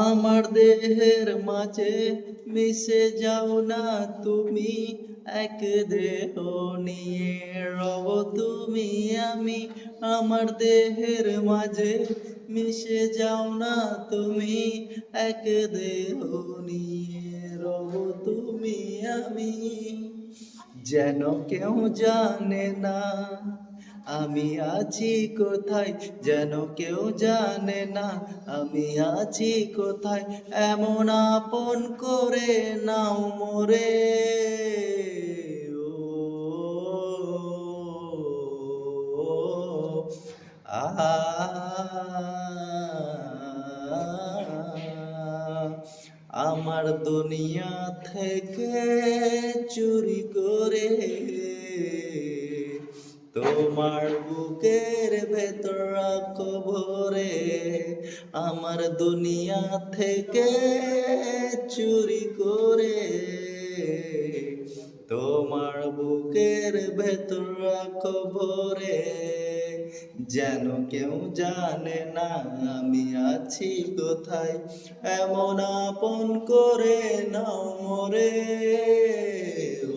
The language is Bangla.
আমার দেহের মাঝে মিশে যাও না তুমি, এক দেহ নিয়ে রব তুমি আমি। আমার দেহের মাঝে মিশে যাও না তুমি, এক দেহ নিয়ে রব তুমি আমি। যেন কেউ জানে না আমি আছি কোথায়, যেন কেউ জানে না আমি আছি কোথায়। এমন আপন করে নাও মোরে, ও আহা, আমার দুনিয়া থেকে চুরি করে তোমার বুকের ভেতর রাখো ভরে। আমার দুনিয়া থেকে চুরি করে তোমার বুকের ভেতর রাখো ভরে। যেন কেউ জানে না আমি আছি কোথায়, এমন আপন করে নাও মোরে, ও